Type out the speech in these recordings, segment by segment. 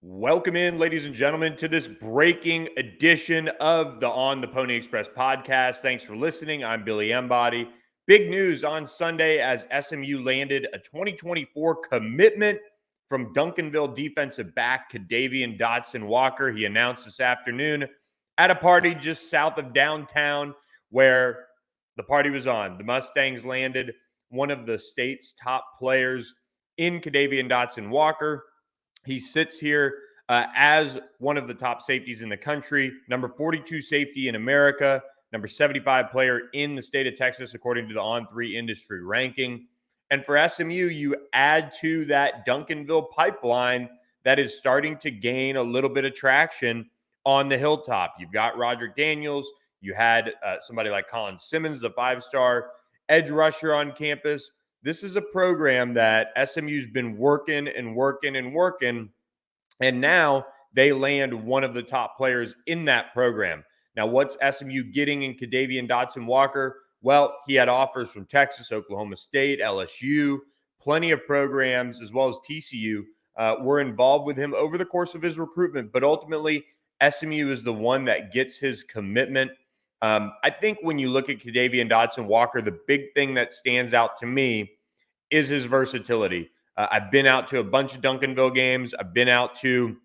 Welcome in, ladies and gentlemen, to this breaking edition of the On the Pony Express podcast. Thanks for listening. I'm Billy Embody. Big news on Sunday as SMU landed a 2024 commitment from Duncanville defensive back Ka'Davion Dotson-Walker. He announced this afternoon at a party just south of downtown where the party was on. The Mustangs landed one of the state's top players in Ka'Davion Dotson-Walker. He sits here as one of the top safeties in the country, number 42 safety in America, number 75 player in the state of Texas, according to the On3 industry ranking. And for SMU, you add to that Duncanville pipeline that is starting to gain a little bit of traction on the hilltop. You've got Roderick Daniels. You had somebody like Colin Simmons, the five-star edge rusher on campus. This is a program that SMU's been working, and now they land one of the top players in that program. Now, what's SMU getting in Ka'Davion Dotson-Walker? Well, he had offers from Texas, Oklahoma State, LSU, plenty of programs, as well as TCU were involved with him over the course of his recruitment. But ultimately, SMU is the one that gets his commitment. I think when you look at Ka'Davion Dotson-Walker, the big thing that stands out to me is his versatility. I've been out to a bunch of Duncanville games. I've been out to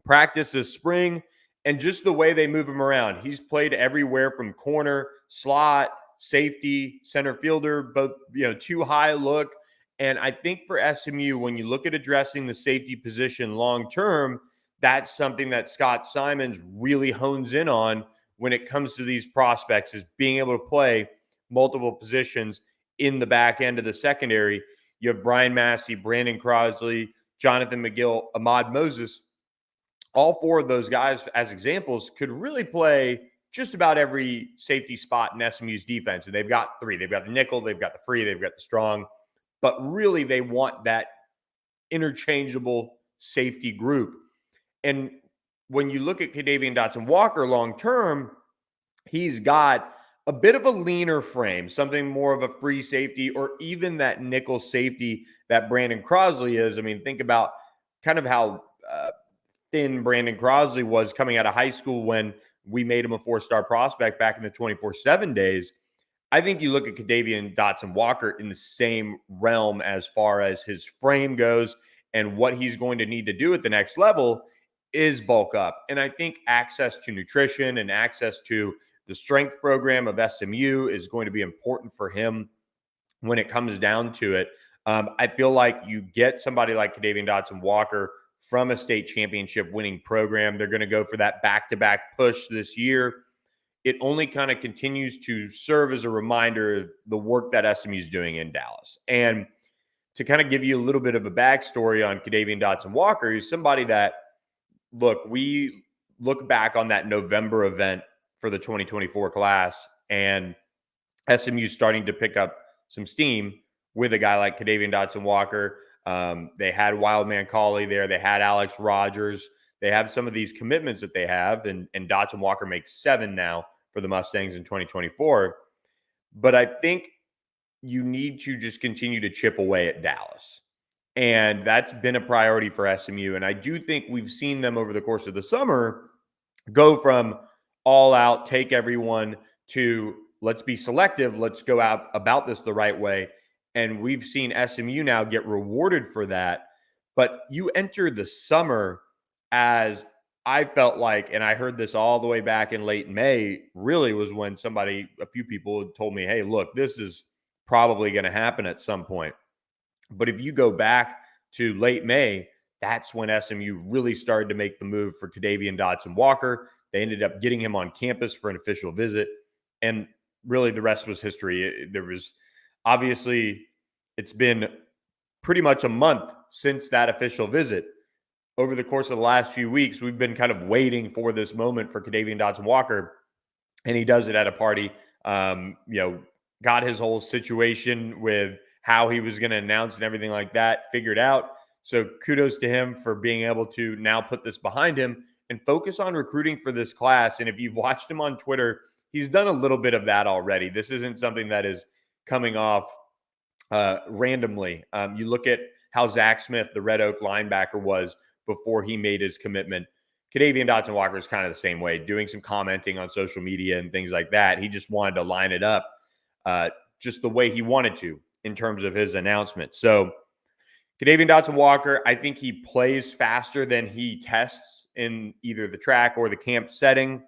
practice this spring, and just the way they move him around. He's played everywhere from corner, slot, safety, center fielder, both, too high look. And I think for SMU, when you look at addressing the safety position long term, that's something that Scott Simons really hones in on when it comes to these prospects, is being able to play multiple positions in the back end of the secondary. You have Brian Massey, Brandon Crosley, Jonathan McGill, Ahmad Moses. All four of those guys, as examples, could really play just about every safety spot in SMU's defense. And they've got three. They've got the nickel, they've got the free, they've got the strong. But really, they want that interchangeable safety group. And when you look at Ka'Davion Dotson-Walker long term, he's got a bit of a leaner frame, something more of a free safety, or even that nickel safety that Brandon Crosley is. I mean, think about kind of how thin Brandon Crosley was coming out of high school when we made him a four-star prospect back in the 24/7 days. I think you look at Ka'Davion Dotson-Walker in the same realm as far as his frame goes, and what he's going to need to do at the next level is bulk up. And I think access to nutrition and access to the strength program of SMU is going to be important for him when it comes down to it. I feel like you get somebody like Ka'Davion Dotson-Walker from a state championship winning program. They're going to go for that back-to-back push this year. It only kind of continues to serve as a reminder of the work that SMU is doing in Dallas. And to kind of give you a little bit of a backstory on Ka'Davion Dotson-Walker, he's somebody that, look, we look back on that November event for the 2024 class, and SMU starting to pick up some steam with a guy like Ka'Davion Dotson-Walker. They had Wildman Cauley there. They had Alex Rogers. They have some of these commitments that they have, and Dotson-Walker makes 7 now for the Mustangs in 2024. But I think you need to just continue to chip away at Dallas. And that's been a priority for SMU. And I do think we've seen them over the course of the summer go from all out, take everyone, to let's be selective, let's go out about this the right way. And we've seen SMU now get rewarded for that. But you enter the summer, as I felt like, and I heard this all the way back in late May, really was when a few people told me, hey, look, this is probably going to happen at some point. But if you go back to late May, that's when SMU really started to make the move for Ka'Davion Dotson-Walker. They ended up getting him on campus for an official visit. And really the rest was history. There was obviously, it's been pretty much a month since that official visit. Over the course of the last few weeks, we've been kind of waiting for this moment for Ka'Davion Dotson-Walker, and he does it at a party. Got his whole situation with how he was going to announce and everything like that figured out. So kudos to him for being able to now put this behind him and focus on recruiting for this class. And if you've watched him on Twitter, he's done a little bit of that already. This isn't something that is coming off randomly. You look at how Zach Smith, the Red Oak linebacker, was before he made his commitment. Ka'Davion Dotson-Walker is kind of the same way, doing some commenting on social media and things like that. He just wanted to line it up just the way he wanted to in terms of his announcement. So Ka'Davion Dotson-Walker, I think he plays faster than he tests in either the track or the camp setting.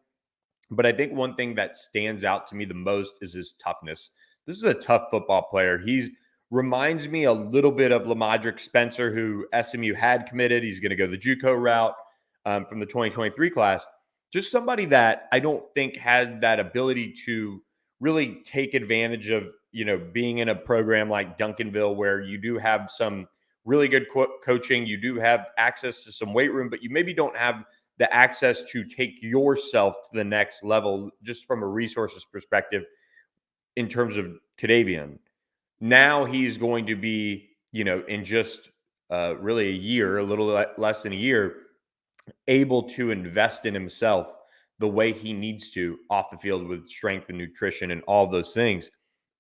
But I think one thing that stands out to me the most is his toughness. This is a tough football player. He reminds me a little bit of Lamadrick Spencer, who SMU had committed. He's going to go the JUCO route from the 2023 class. Just somebody that I don't think had that ability to really take advantage of, being in a program like Duncanville, where you do have some really good coaching. You do have access to some weight room, but you maybe don't have the access to take yourself to the next level just from a resources perspective in terms of Ka'Davion. Now he's going to be, in just really a year, a little less than a year, able to invest in himself the way he needs to off the field with strength and nutrition and all those things.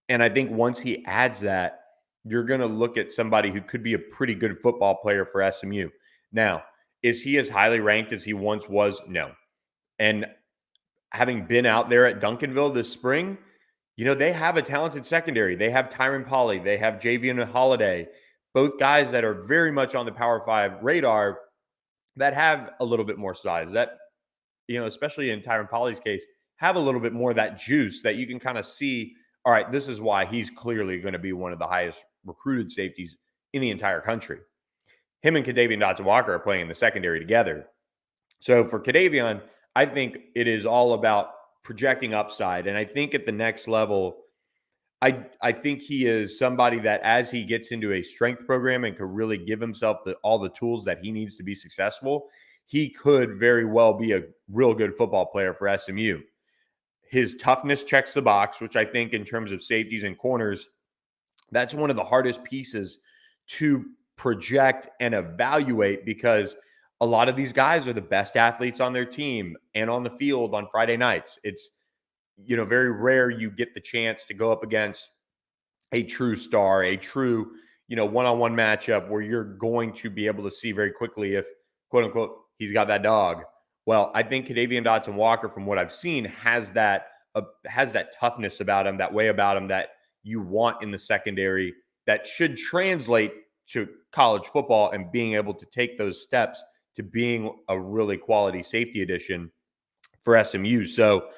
And I think once he adds that, you're going to look at somebody who could be a pretty good football player for SMU. Now, is he as highly ranked as he once was? No. And having been out there at Duncanville this spring, they have a talented secondary. They have Tyron Polley. They have Javion Holiday, both guys that are very much on the Power 5 radar that have a little bit more size, that, especially in Tyron Polley's case, have a little bit more of that juice that you can kind of see, all right, this is why he's clearly going to be one of the highest recruited safeties in the entire country. Him and Ka'Davion Dotson-Walker are playing in the secondary together. So for Ka'Davion, I think it is all about projecting upside. And I think at the next level, I think he is somebody that as he gets into a strength program and could really give himself all the tools that he needs to be successful, he could very well be a real good football player for SMU. His toughness checks the box, which I think in terms of safeties and corners, that's one of the hardest pieces to project and evaluate, because a lot of these guys are the best athletes on their team and on the field on Friday nights. It's, very rare you get the chance to go up against a true star, a true, one-on-one matchup where you're going to be able to see very quickly if, quote unquote, he's got that dog. Well, I think Ka'Davion Dotson-Walker, from what I've seen, has that toughness about him, that way about him that you want in the secondary, that should translate to college football and being able to take those steps to being a really quality safety addition for SMU. So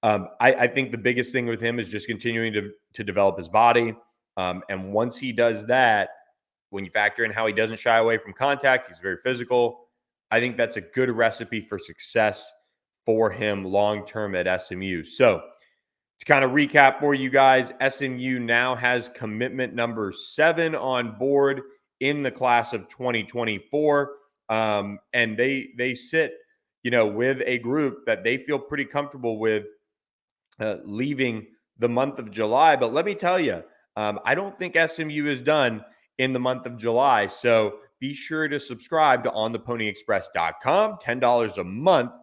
I think the biggest thing with him is just continuing to develop his body. And once he does that, when you factor in how he doesn't shy away from contact, he's very physical. I think that's a good recipe for success for him long-term at SMU. So to kind of recap for you guys, SMU now has commitment number 7 on board in the class of 2024. And they sit, with a group that they feel pretty comfortable with leaving the month of July. But let me tell you, I don't think SMU is done in the month of July. So be sure to subscribe to ontheponyexpress.com, $10 a month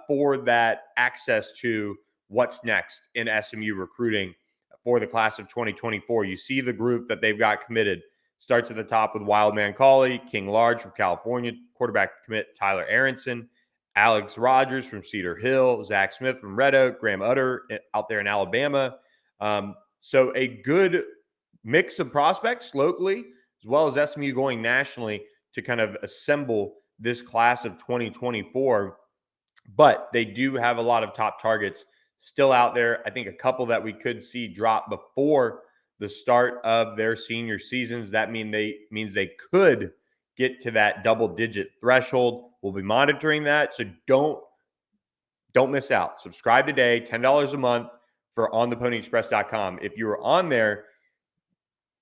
for that access to what's next in SMU recruiting for the class of 2024. You see the group that they've got committed. Starts at the top with Wildman Cauley, King Large from California, quarterback commit Tyler Aronson, Alex Rogers from Cedar Hill, Zach Smith from Red Oak, Graham Utter out there in Alabama. So a good mix of prospects locally, as well as SMU going nationally to kind of assemble this class of 2024. But they do have a lot of top targets still out there. I think a couple that we could see drop before the start of their senior seasons. That means they could get to that double-digit threshold. We'll be monitoring that, so don't miss out. Subscribe today, $10 a month for ontheponyexpress.com. If you were on there,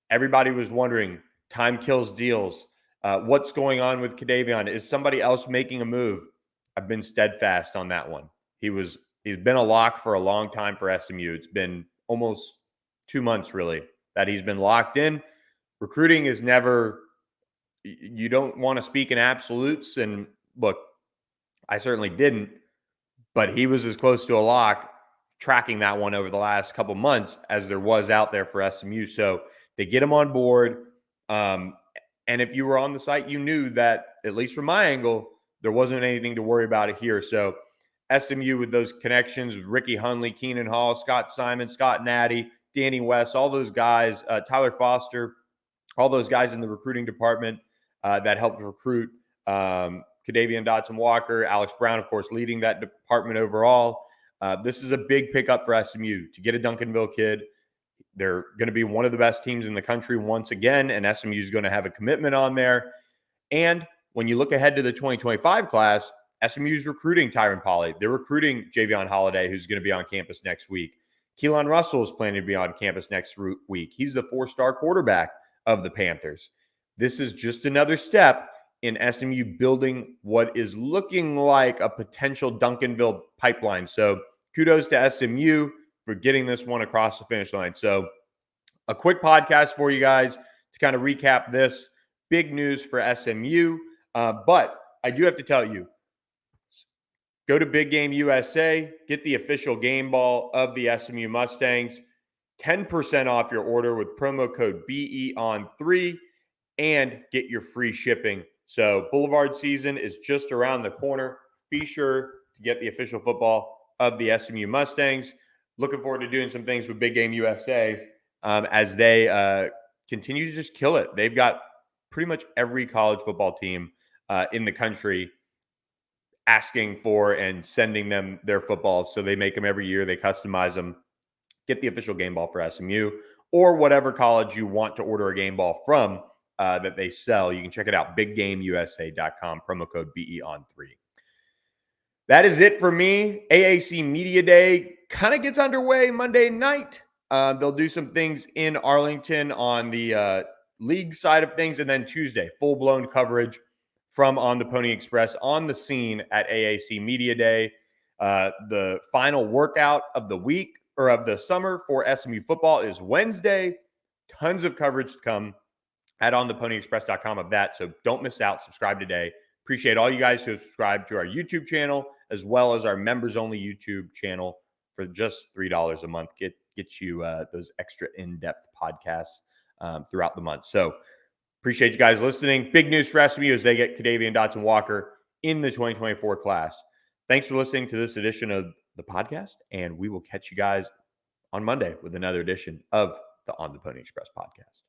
everybody was wondering, time kills deals. What's going on with Ka'Davion? Is somebody else making a move? I've been steadfast on that one. He's been a lock for a long time for SMU. It's been almost 2 months, really, that he's been locked in. Recruiting is never, you don't want to speak in absolutes. And look, I certainly didn't, but he was as close to a lock tracking that one over the last couple months as there was out there for SMU. So they get him on board. And if you were on the site, you knew that, at least from my angle, there wasn't anything to worry about here. So SMU with those connections with Ricky Hunley, Keenan Hall, Scott Simon, Scott Natty, Danny West, all those guys, Tyler Foster, all those guys in the recruiting department that helped recruit Ka'Davion Dotson-Walker, Alex Brown, of course, leading that department overall. This is a big pickup for SMU to get a Duncanville kid. They're going to be one of the best teams in the country once again, and SMU is going to have a commitment on there. And when you look ahead to the 2025 class, SMU is recruiting Tyron Polley. They're recruiting Javion Holiday, who's going to be on campus next week. Keelan Russell is planning to be on campus next week. He's the 4-star quarterback of the Panthers. This is just another step in SMU building what is looking like a potential Duncanville pipeline. So kudos to SMU for getting this one across the finish line. So a quick podcast for you guys to kind of recap this. Big news for SMU. But I do have to tell you, go to Big Game USA, get the official game ball of the SMU Mustangs. 10% off your order with promo code BEON3 and get your free shipping. So Boulevard season is just around the corner. Be sure to get the official football of the SMU Mustangs. Looking forward to doing some things with Big Game USA as they continue to just kill it. They've got pretty much every college football team in the country asking for and sending them their footballs. So they make them every year. They customize them. Get the official game ball for SMU or whatever college you want to order a game ball from that they sell. You can check it out, biggameusa.com, promo code BEON3. That is it for me. AAC Media Day kind of gets underway Monday night. They'll do some things in Arlington on the league side of things. And then Tuesday, full-blown coverage from On the Pony Express on the scene at AAC Media Day. The final workout of the week or of the summer for SMU football is Wednesday. Tons of coverage to come at ontheponyexpress.com of that. So don't miss out. Subscribe today. Appreciate all you guys who have subscribed to our YouTube channel as well as our members-only YouTube channel for just $3 a month. Get you those extra in-depth podcasts throughout the month. So appreciate you guys listening. Big news for SMU as they get Ka'Davion Dotson-Walker in the 2024 class. Thanks for listening to this edition of the podcast, and we will catch you guys on Monday with another edition of the On the Pony Express podcast.